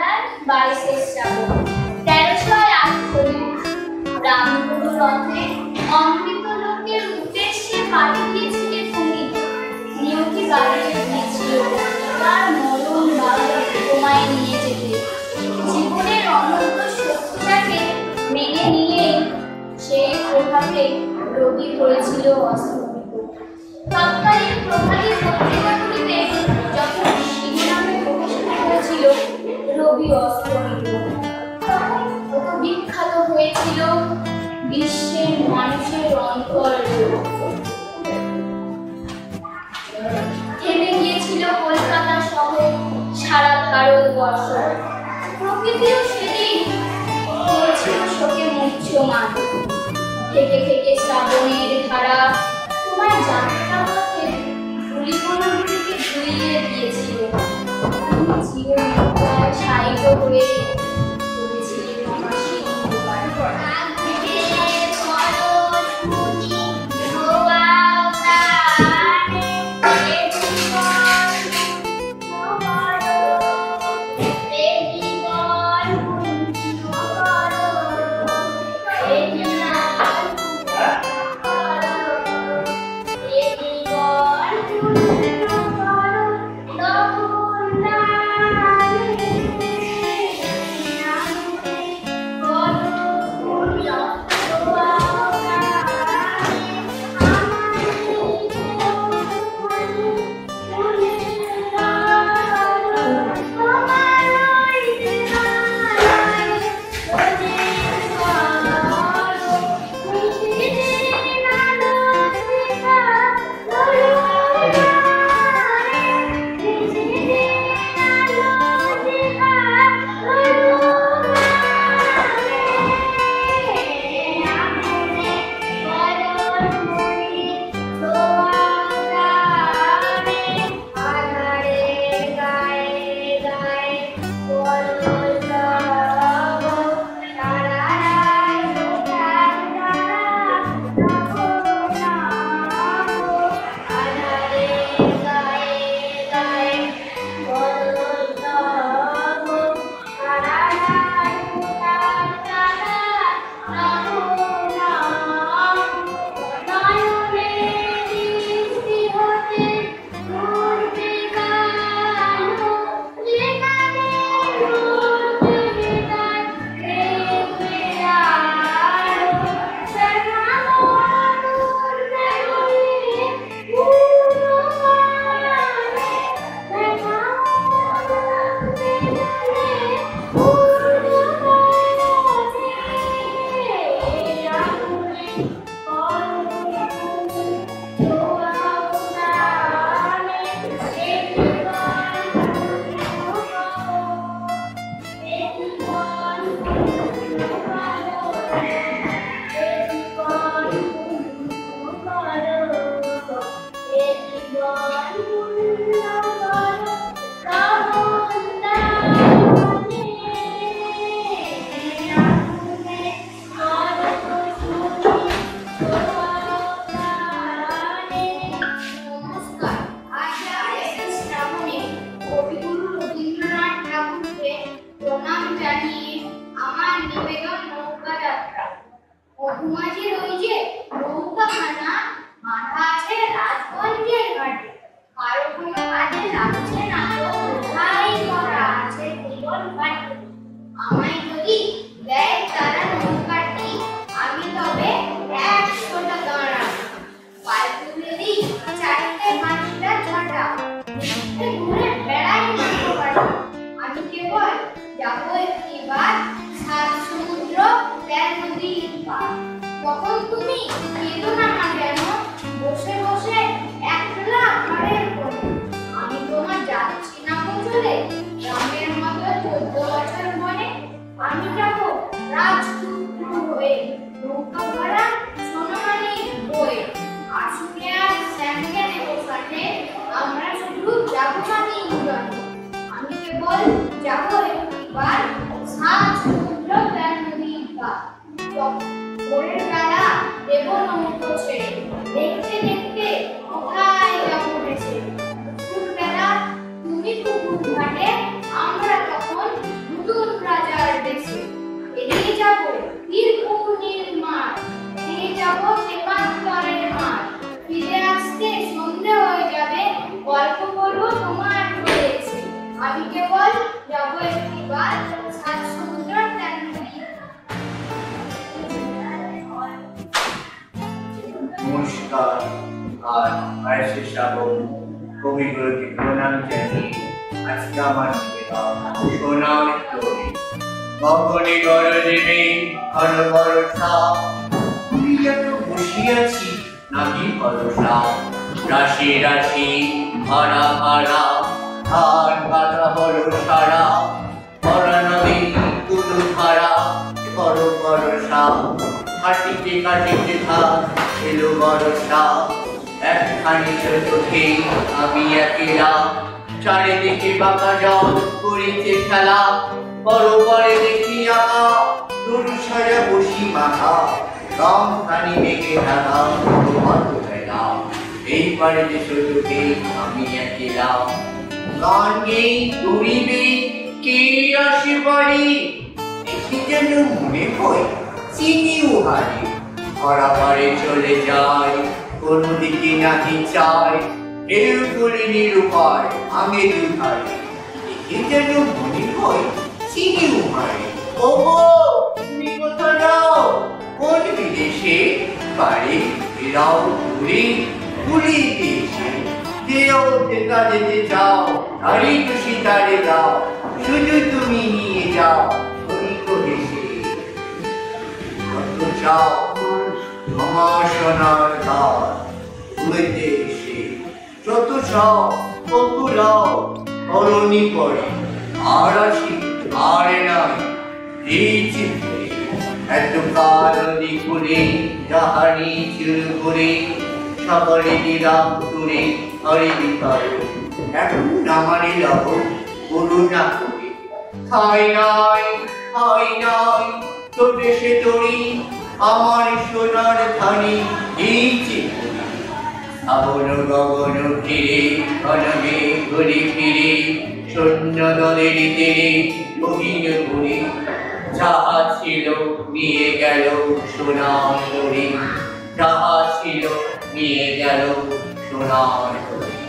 বাংলার 22শে শ্রাবণ 1348 রামগুরু রথে অমৃত লোকের উদ্দেশ্যে পাঠিয়েছিলেন তুমি নিয়তি বাড়িয়ে দিয়েছিল তার মরণ বাবা তোমায় নিয়ে যেতে জীবনের অনন্ত সত্যটাকে মেনে নিয়ে সেই প্রভাবে রোগী হয়েছিল অস্তমিত তৎকালীন প্রভাতী পত্রিকাগুলিতে যখন শিরোনামে প্রকাশিত হয়েছিল রবি অস্তমিত তখন কত বিখ্যাত হয়েছিল বিশ্বের মানুষের অন্তর থেমে গিয়েছিল কলকাতা সহ সারা ভারতবর্ষ প্রকৃতিও সেদিন হয়েছিল শোকে মুহ্যমান থেকে থেকে শ্রাবণের ধারা তোমার যাত্রা পথে ধূলিকণাগুলিকে ধুইয়ে দিয়েছিল তুমি চিরনিদ্রায় শায়িত হয়ে পড়েছিলে তোমার সিংহবার ভোরের বেলা দেব নমুতো ছেড়ে দেখতে দেখতে আর আয়েশে শ্রাবণ কবিগুলোকে প্রণাম জানিয়ে আজকে আমার নিবেদন সোনার তরি গগনে গরজে ঘন বর্ষা আমি এত বসিয়াছি নাকি ভরসা রাশি রাশি ভরা ভরা ধান পাতা হলো সারা ভরা নদী তুলু ধারা বড় বর্ষা কাটিতে কাটিতে থাক এলো বর্ষা একখানি চোখে আমি একেলা চারিদিকে বাঁকা জল করিতে খেলা বড় পরে দেখি আঁকা তোর সাজা বসি মাখা রং খানি মেঘে ঢাকা তোমার বেলা এই পারে যে চোখে আমি একেলা গান গেই দৌড়িবে কে আসে বাড়ি দেখি যেন মনে হয় চিনি উহারি ভরা পারে চলে যায় কোন দিকে নাকি চায় ঢেউ তুলে নিরুপায় আগে দুধারে দেখি যেন মনে হয় চিনি উহারি ওগো তুমি কোথায় যাও কোন বিদেশে বাড়ি ফেরাও ঘুরে ঘুরি দেশে যেও দেখা যেতে চাও তারই খুশি তারে দাও শুধু তুমি নিয়ে যাও দেশে কত চাও আমার সোনার গান উড়ে এসে যত চাও তত লাও করণী পড়ে আর আসি আর নাই এই চিত্রে এত কাল করে যাহারি চুর করে সকলে দিলাম তুরে হরে বিকার এখন আমারে লব করুণা করে খাই নাই তোর দেশে তরি আমার সোনার ধানি দিয়েছি আবন গগন ফিরে ঘনমে ঘুরে ফিরে শূন্য দলের তীরে গহীন ঘুরে যাহা ছিল নিয়ে গেল সোনার তরি যাহা ছিল নিয়ে গেল সোনার তরি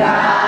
God.